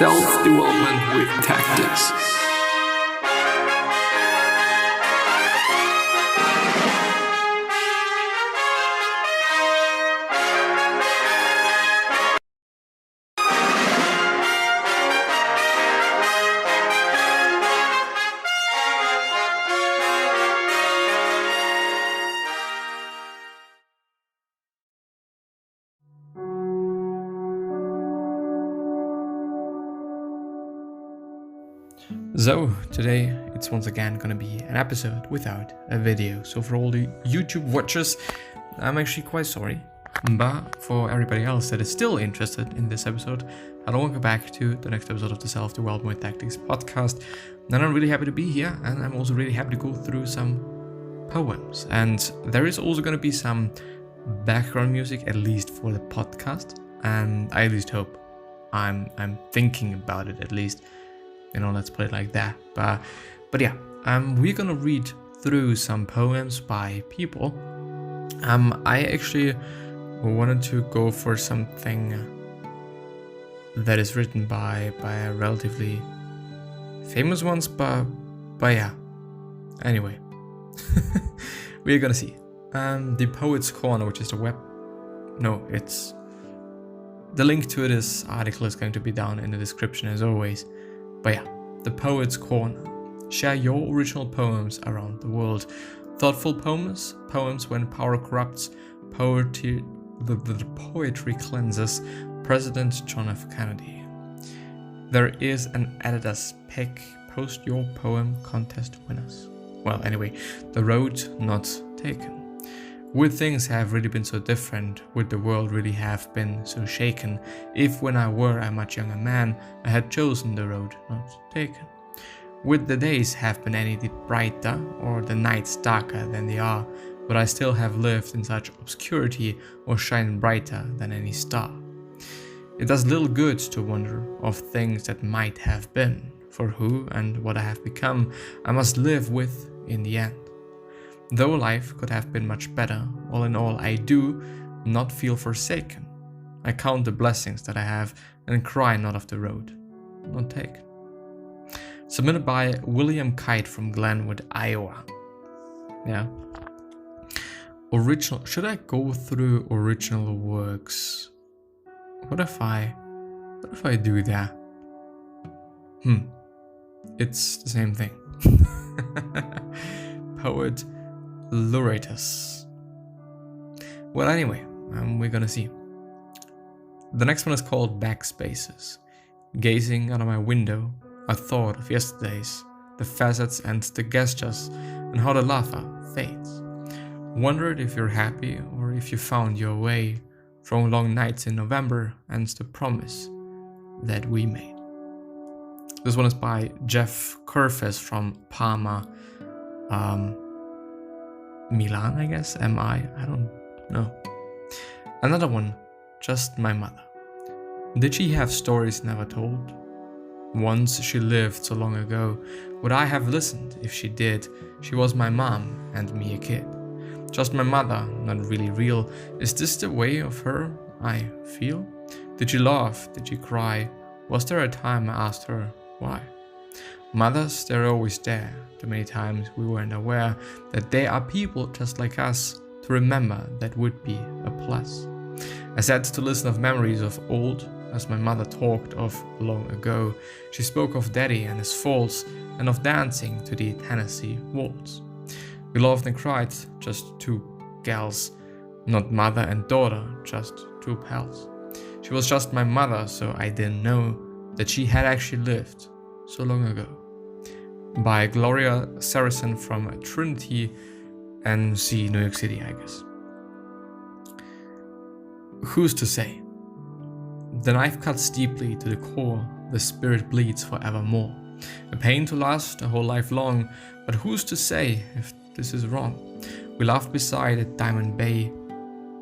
Self-development with tactics. So, today it's once again gonna be an episode without a video. So for all the YouTube watchers, I'm actually quite sorry. But for everybody else that is still interested in this episode, I'll welcome back to the next episode of the Self-Development Tactics podcast. And I'm really happy to be here, and I'm also really happy to go through some poems. And there is also gonna be some background music, at least for the podcast. And I at least hope. I'm thinking about it at least. Let's play it like that. But yeah, we're gonna read through some poems by people. I actually wanted to go for something that is written by a relatively famous ones, but yeah. Anyway, we're gonna see. The Poet's Corner, which is the link to this article is going to be down in the description as always. But yeah, the Poet's Corner. Share your original poems around the world. Thoughtful poems when power corrupts, poetry cleanses. President John F. Kennedy. There is an editor's pick. Post your poem contest winners. Well, anyway, the road not taken. Would things have really been so different? Would the world really have been so shaken? If when I were a much younger man, I had chosen the road not taken? Would the days have been any brighter, or the nights darker than they are? Would I still have lived in such obscurity, or shine brighter than any star? It does little good to wonder of things that might have been, for who and what I have become, I must live with in the end. Though life could have been much better, all in all I do not feel forsaken. I count the blessings that I have and cry not of the road not taken. Submitted by William Kite from Glenwood, Iowa. Yeah. Original. Should I go through original works? What if I do that? It's the same thing. Poet Laureatus. Well, anyway, we're gonna see. The next one is called Backspaces. Gazing out of my window, I thought of yesterday's, the facets and the gestures, and how the laughter fades. Wondered if you're happy or if you found your way from long nights in November and the promise that we made. This one is by Jeff Curfes from Parma, Milan, I guess, I don't know. Another one, Just My Mother. Did she have stories never told? Once she lived so long ago, would I have listened if she did? She was my mom and me a kid. Just my mother, not really real. Is this the way of her I feel? Did she laugh? Did she cry? Was there a time I asked her why? Mothers, they're always there. Too many times we weren't aware that there are people just like us. To remember that would be a plus. I sat to listen of memories of old, as my mother talked of long ago. She spoke of daddy and his faults, and of dancing to the Tennessee waltz. We laughed and cried, just two gals, not mother and daughter, just two pals. She was just my mother, so I didn't know that she had actually lived so long ago. By Gloria Saracen from Trinity, NC, New York City, I guess. Who's to say? The knife cuts deeply to the core, the spirit bleeds forevermore. A pain to last a whole life long, but who's to say if this is wrong? We laughed beside a diamond bay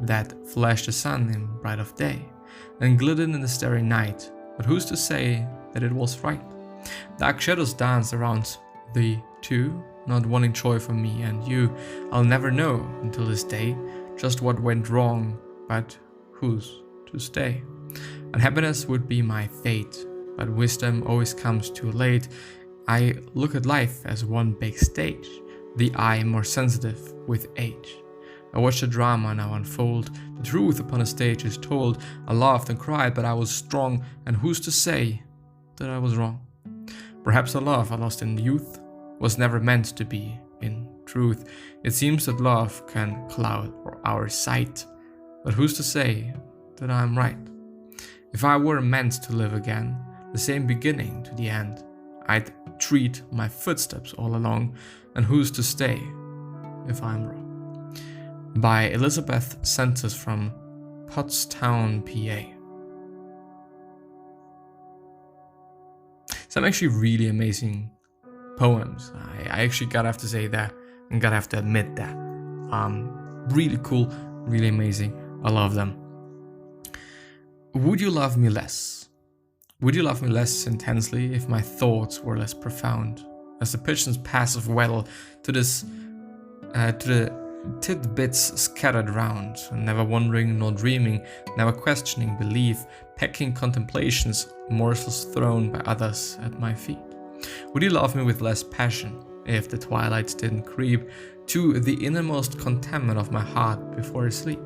that flashed the sun in bright of day, and glittered in the starry night, but who's to say that it was right? Dark shadows dance around the two, not wanting joy for me and you. I'll never know until this day just what went wrong, but who's to stay? Unhappiness would be my fate, but wisdom always comes too late. I look at life as one big stage, the eye more sensitive with age. I watch the drama now unfold, the truth upon a stage is told. I laughed and cried, but I was strong, and who's to say that I was wrong? Perhaps the love I lost in youth was never meant to be in truth. It seems that love can cloud our sight, but who's to say that I'm right? If I were meant to live again, the same beginning to the end, I'd treat my footsteps all along, and who's to stay if I'm wrong? By Elizabeth Centers from Pottstown, PA. Some actually really amazing poems. I actually gotta have to say that and gotta have to admit that. Really cool, really amazing. I love them. Would you love me less? Would you love me less intensely if my thoughts were less profound? As the pigeons passive waddle to the tidbits scattered round, never wondering nor dreaming, never questioning belief, pecking contemplations, morsels thrown by others at my feet. Would you love me with less passion if the twilights didn't creep to the innermost contentment of my heart before sleep?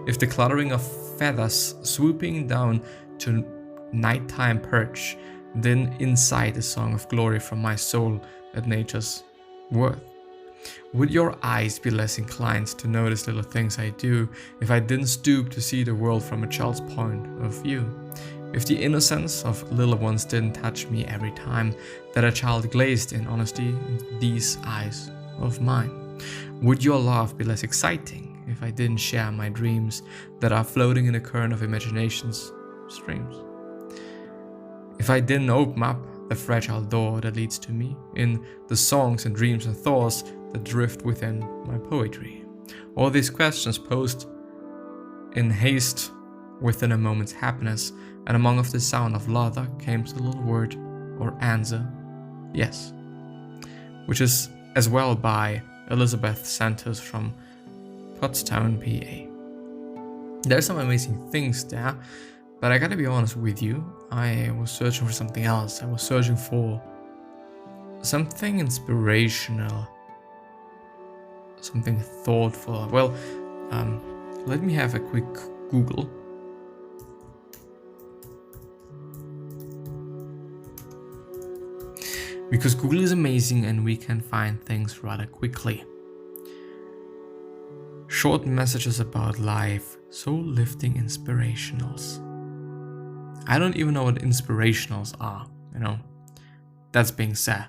If the cluttering of feathers swooping down to nighttime perch didn't incite a song of glory from my soul at nature's worth? Would your eyes be less inclined to notice little things I do if I didn't stoop to see the world from a child's point of view? If the innocence of little ones didn't touch me every time that a child glazed in honesty into these eyes of mine? Would your love be less exciting if I didn't share my dreams that are floating in a current of imagination's streams? If I didn't open up the fragile door that leads to me in the songs and dreams and thoughts that drift within my poetry? All these questions posed in haste within a moment's happiness, and among of the sound of laughter came the little word or answer, yes, which is as well by Elizabeth Santos from Pottstown, PA. There's some amazing things there, but I gotta be honest with you, I was searching for something else. I was searching for something inspirational, something thoughtful. Well, let me have a quick Google. Because Google is amazing and we can find things rather quickly. Short messages about life, soul-lifting inspirationals. I don't even know what inspirationals are, you know. That's being said.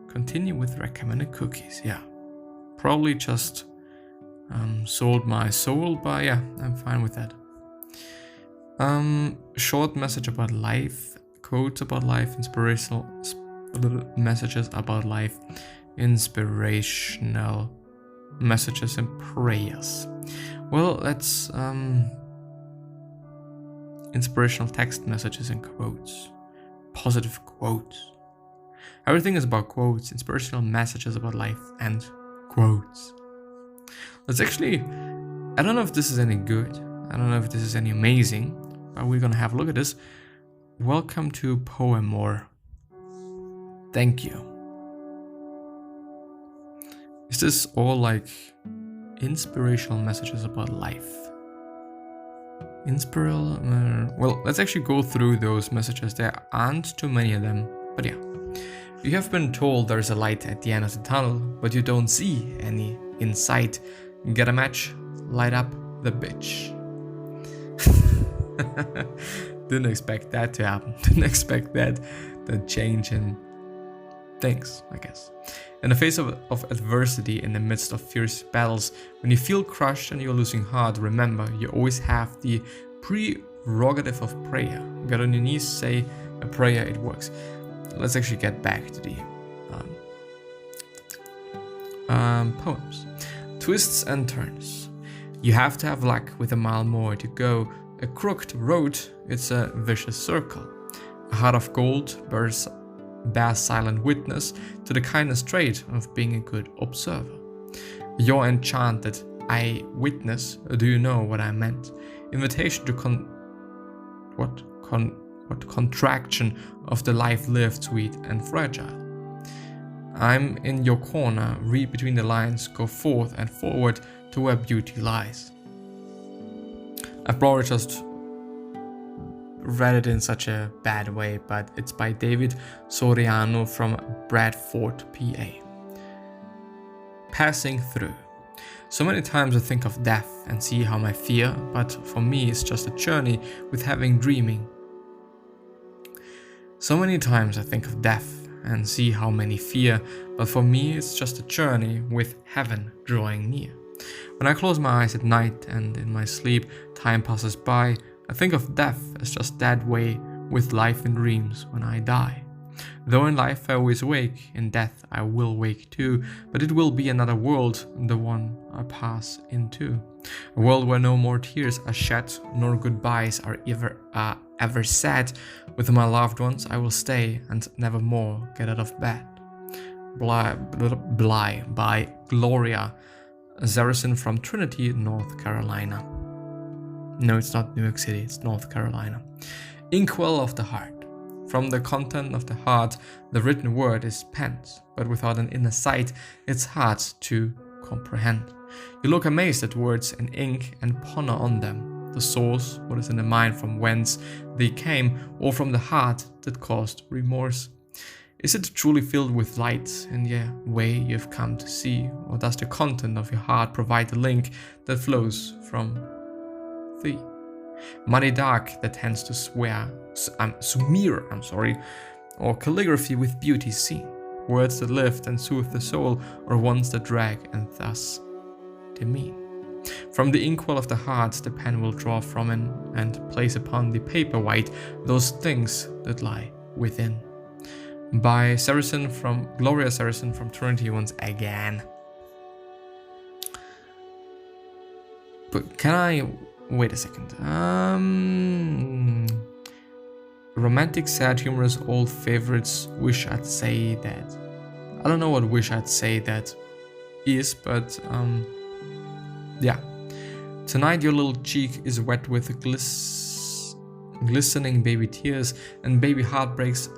Continue with recommended cookies, yeah. Probably just sold my soul, but yeah, I'm fine with that. Short message about life, quotes about life, inspirational little messages about life, inspirational messages and prayers. Well, that's inspirational text messages and quotes, positive quotes. Everything is about quotes, inspirational messages about life and quotes. Let's actually, I don't know if this is any good, I don't know if this is any amazing, but we're gonna have a look at this. Welcome to Poemore. Thank you. Is this all like inspirational messages about life? Well, let's actually go through those messages. There aren't too many of them, but yeah. You have been told there's a light at the end of the tunnel, but you don't see any in sight. Get a match, light up the bitch. Didn't expect that to happen. Didn't expect that change in things, I guess. In the face of adversity, in the midst of fierce battles, when you feel crushed and you're losing heart, remember, you always have the prerogative of prayer. Get on your knees, say a prayer, it works. Let's actually get back to the poems. Twists and turns. You have to have luck with a mile more to go. A crooked road, it's a vicious circle. A heart of gold bears silent witness to the kindness trait of being a good observer. You're enchanted eyewitness, do you know what I meant? Invitation to what contraction of the life lived, sweet and fragile. I'm in your corner, read between the lines, go forth and forward to where beauty lies. I've probably just read it in such a bad way, but it's by David Soriano from Bradford, PA. Passing through. So many times I think of death and see how my fear, but for me it's just a journey with having dreaming. So many times I think of death and see how many fear, but for me it's just a journey with heaven drawing near. When I close my eyes at night and in my sleep time passes by, I think of death as just that way with life and dreams when I die. Though in life I always wake, in death I will wake too, but it will be another world, the one I pass into. A world where no more tears are shed, nor goodbyes are ever said. With my loved ones I will stay and never more get out of bed. Bly by Gloria Zarrison from Trinity, North Carolina. No, it's not New York City, it's North Carolina. Inkwell of the heart. From the content of the heart, the written word is penned, but without an inner sight, it's hard to comprehend. You look amazed at words in ink and ponder on them. The source, what is in the mind from whence they came, or from the heart that caused remorse. Is it truly filled with light in the way you've come to see, or does the content of your heart provide the link that flows from thee? Muddy dark that tends to smear, or calligraphy with beauty seen, words that lift and soothe the soul, or ones that drag and thus demean. From the inkwell of the heart the pen will draw from and place upon the paper white those things that lie within. By Gloria Saracen from Trinity once again. But can I... Wait a second. Romantic, sad, humorous, old favorites. Wish I'd say that. I don't know what wish I'd say that is, but yeah. Tonight your little cheek is wet with glistening baby tears, and baby heartbreaks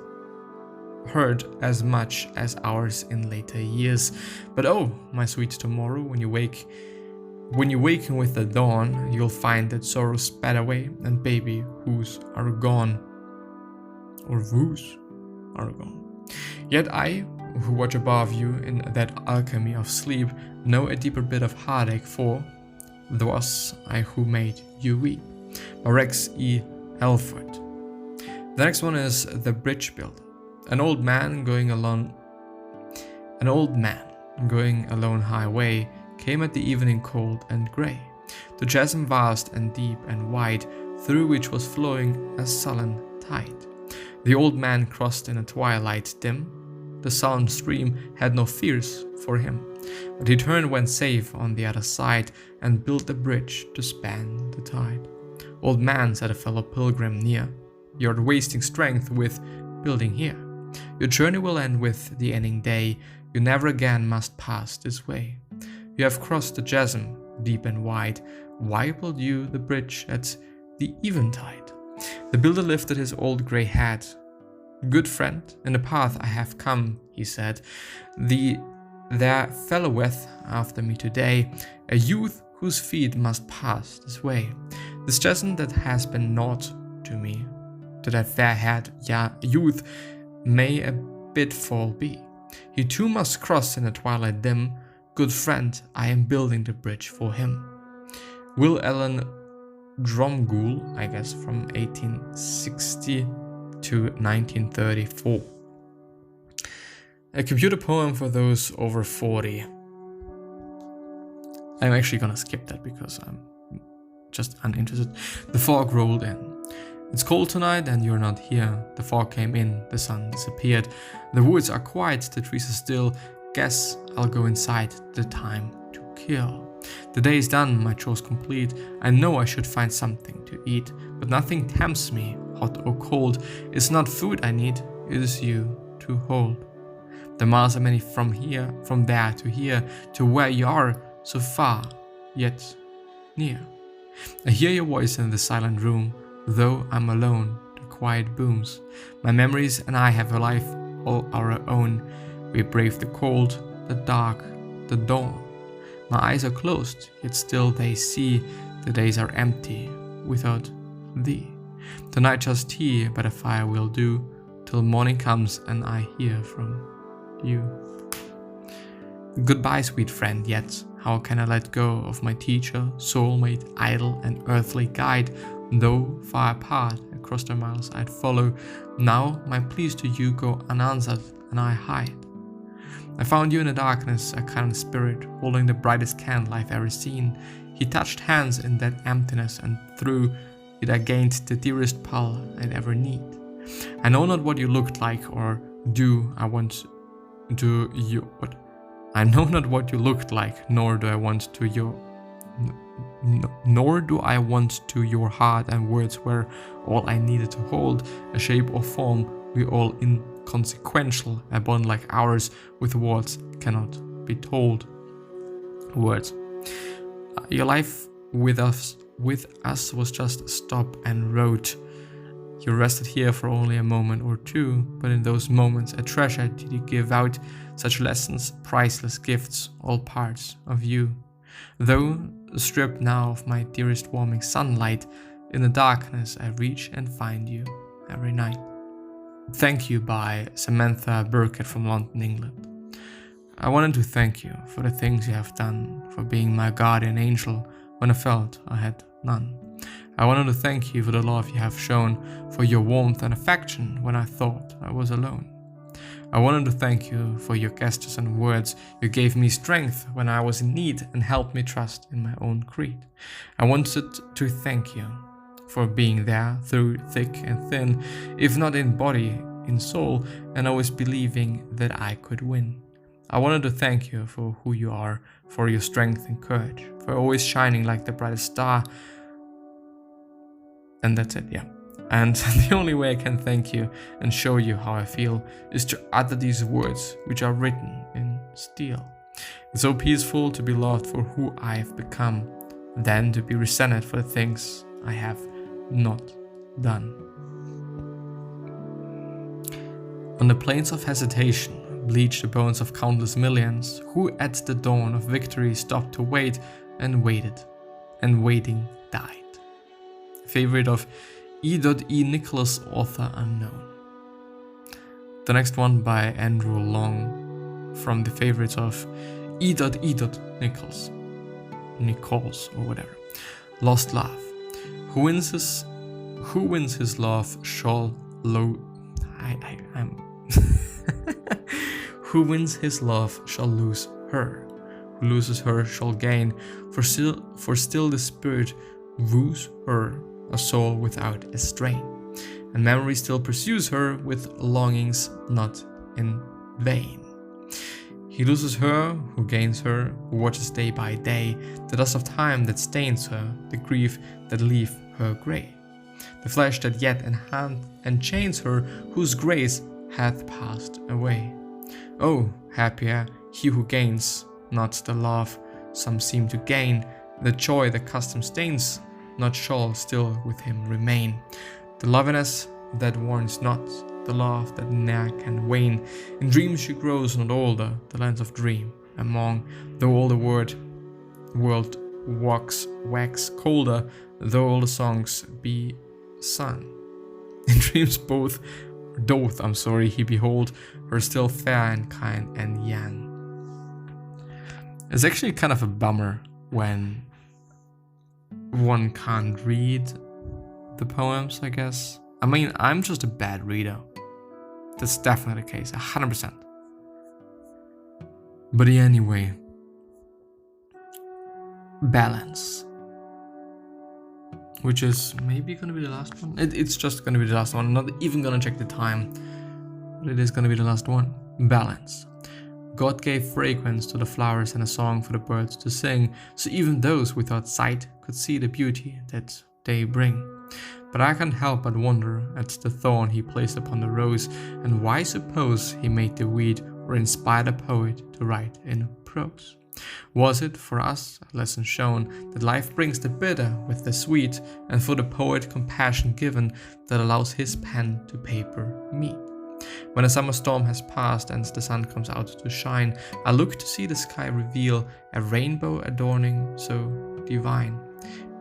hurt as much as ours in later years. But oh, my sweet tomorrow, when you waken with the dawn, you'll find that sorrow sped away and baby who's are gone. Or who's are gone. Yet I, who watch above you in that alchemy of sleep, know a deeper bit of heartache, for thus I who made you weep. By Rex E. Elford. The next one is The Bridge Builder. An old man going alone highway came at the evening cold and grey, the chasm vast and deep and wide, through which was flowing a sullen tide. The old man crossed in a twilight dim. The sullen stream had no fears for him, but he turned when safe on the other side, and built a bridge to span the tide. Old man, said a fellow pilgrim near, you're wasting strength with building here. Your journey will end with the ending day. You never again must pass this way. You have crossed the chasm, deep and wide. Why build you the bridge at the eventide? The builder lifted his old grey head. Good friend, in the path I have come, he said, there followeth after me today a youth whose feet must pass this way. This chasm that has been naught to me, to that fair-haired youth may a pitfall be. He too must cross in the twilight dim. Good friend, I am building the bridge for him. Will Allen Dromgoole, I guess, from 1860 to 1934. A computer poem for those over 40. I'm actually gonna skip that because I'm just uninterested. The fog rolled in. It's cold tonight and you're not here. The fog came in, the sun disappeared. The woods are quiet, the trees are still. Guess I'll go inside, the time to kill. The day is done, my chores complete. I know I should find something to eat, but nothing tempts me, hot or cold. It's not food I need, it is you to hold. The miles are many from here, from there to here, to where you are, so far, yet near. I hear your voice in the silent room, though I'm alone, the quiet booms. My memories and I have a life all our own. We brave the cold, the dark, the dawn. My eyes are closed, yet still they see. The days are empty without thee. Tonight just tea by the fire will do, till morning comes and I hear from you. Goodbye, sweet friend, yet how can I let go of my teacher, soulmate, idol, and earthly guide? Though far apart, across the miles I'd follow, now my pleas to you go unanswered and I hide. I found you in the darkness, a kind spirit, holding the brightest candle I've ever seen. He touched hands in that emptiness, and through it I gained the dearest pal I'd ever need. I know not what you looked like, or do I want to you what? I know not what you looked like, nor do I want to your heart, and words were all I needed to hold, a shape or form we all inconsequential, a bond like ours with words cannot be told. Words. Your life with us was just a stop and road. You rested here for only a moment or two, but in those moments a treasure did you give out, such lessons, priceless gifts, all parts of you. Though stripped now of my dearest warming sunlight, in the darkness I reach and find you every night. Thank You by Samantha Burkett from London, England. I wanted to thank you for the things you have done, for being my guardian angel when I felt I had none. I wanted to thank you for the love you have shown, for your warmth and affection when I thought I was alone. I wanted to thank you for your gestures and words. You gave me strength when I was in need and helped me trust in my own creed. I wanted to thank you for being there through thick and thin, if not in body, in soul, and always believing that I could win. I wanted to thank you for who you are, for your strength and courage, for always shining like the brightest star. And that's it, yeah. And the only way I can thank you and show you how I feel is to utter these words, which are written in steel. It's so peaceful to be loved for who I have become, than to be resented for the things I have not done. On the plains of hesitation, bleached the bones of countless millions, who at the dawn of victory stopped to wait and waited, and waiting died. Favorite of E.E. Nicholas, author unknown. The next one by Andrew Long, from the favorites of E.E. Nichols or whatever. Lost Love. Who wins his love shall Who wins his love shall lose her. Who loses her shall gain, for still the spirit woos her, a soul without a strain. And memory still pursues her with longings not in vain. He loses her, who gains her, who watches day by day the dust of time that stains her, the grief that leave her grey, the flesh that yet enchains her, whose grace hath passed away. Oh, happier he who gains not the love some seem to gain, the joy that custom stains not shall still with him remain. The loveliness that warns not, the love that ne'er can wane. In dreams she grows not older, the lands of dream among, though all the world wax colder, though all the songs be sung. In dreams he behold her still fair and kind and young. It's actually kind of a bummer when one can't read the poems, I guess. I mean, I'm just a bad reader. That's definitely the case, 100%. But anyway, Balance, which is maybe gonna be the last one. It's just gonna be the last one. I'm not even gonna check the time, but it is gonna be the last one. Balance. God gave fragrance to the flowers and a song for the birds to sing, so even those without sight could see the beauty that they bring. But I can't help but wonder at the thorn he placed upon the rose, and why suppose he made the weed or inspired a poet to write in prose. Was it, for us, a lesson shown that life brings the bitter with the sweet, and for the poet compassion given that allows his pen to paper meet? When a summer storm has passed and the sun comes out to shine, I look to see the sky reveal a rainbow adorning so divine.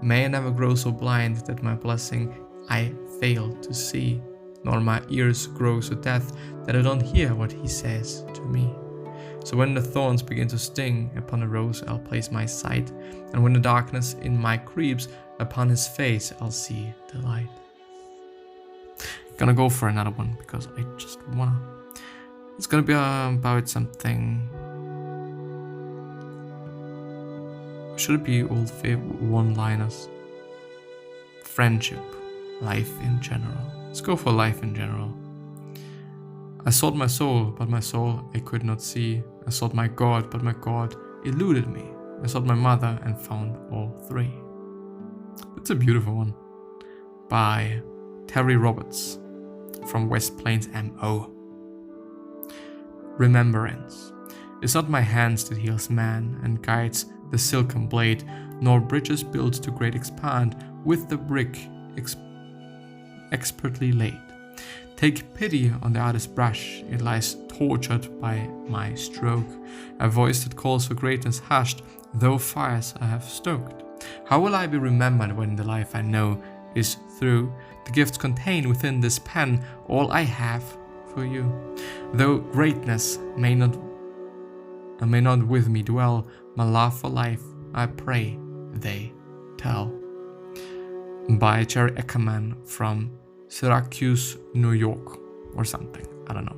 May I never grow so blind that my blessing I fail to see, nor my ears grow so deaf that I don't hear what he says to me. So when the thorns begin to sting, upon a rose I'll place my sight, and when the darkness in my creeps, upon his face I'll see the light. Gonna go for another one because I just wanna. It's gonna be about something. Should it be old favorite one-liners? Friendship, life in general. Let's go for life in general. I sought my soul, but my soul I could not see. I sought my God, but my God eluded me. I sought my mother and found all three. It's a beautiful one. By Terry Roberts from West Plains MO. Remembrance. It's not my hands that heals man and guides the silken blade, nor bridges built to great expand with the brick expertly laid. Take pity on the artist's brush, it lies tortured by my stroke. A voice that calls for greatness hushed, though fires I have stoked. How will I be remembered when the life I know is through? The gifts contained within this pen, all I have for you. Though greatness may not with me dwell, my love for life, I pray they tell. By Jerry Eckerman from Syracuse, New York, or something, I don't know.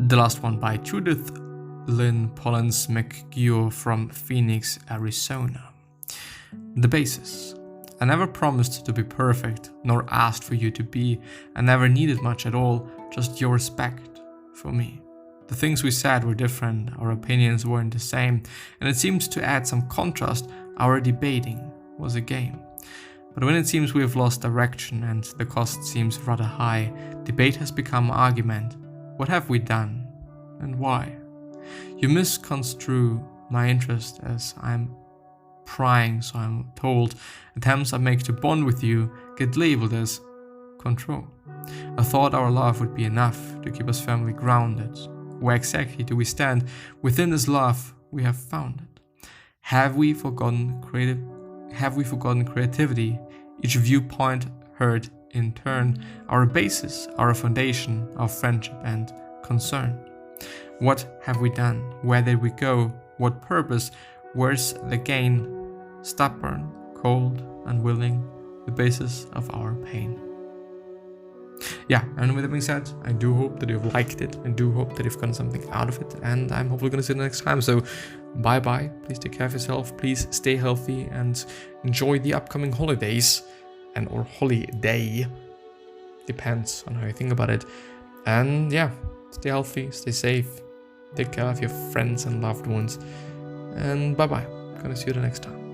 The last one by Judith Lynn Pollens McGeough from Phoenix, Arizona. The basis. I never promised to be perfect, nor asked for you to be. I never needed much at all, just your respect for me. The things we said were different, our opinions weren't the same, and it seems to add some contrast, our debating was a game. But when it seems we have lost direction and the cost seems rather high, debate has become argument. What have we done, and why? You misconstrue my interest as I'm prying, so I'm told. Attempts I make to bond with you get labeled as control. I thought our love would be enough to keep us firmly grounded. Where exactly do we stand within this love we have found it? Have we forgotten creativity? Each viewpoint heard in turn, our basis, our foundation, our friendship and concern. What have we done? Where did we go? What purpose? Where's the gain? Stubborn, cold, unwilling, the basis of our pain. Yeah, and with that being said, I do hope that you've liked it. I do hope that you've gotten something out of it, and I'm hopefully going to see you next time. So, bye-bye. Please take care of yourself. Please stay healthy and enjoy the upcoming holidays, or holiday. Depends on how you think about it. And yeah, stay healthy, stay safe, take care of your friends and loved ones, and bye-bye. Gonna see you the next time.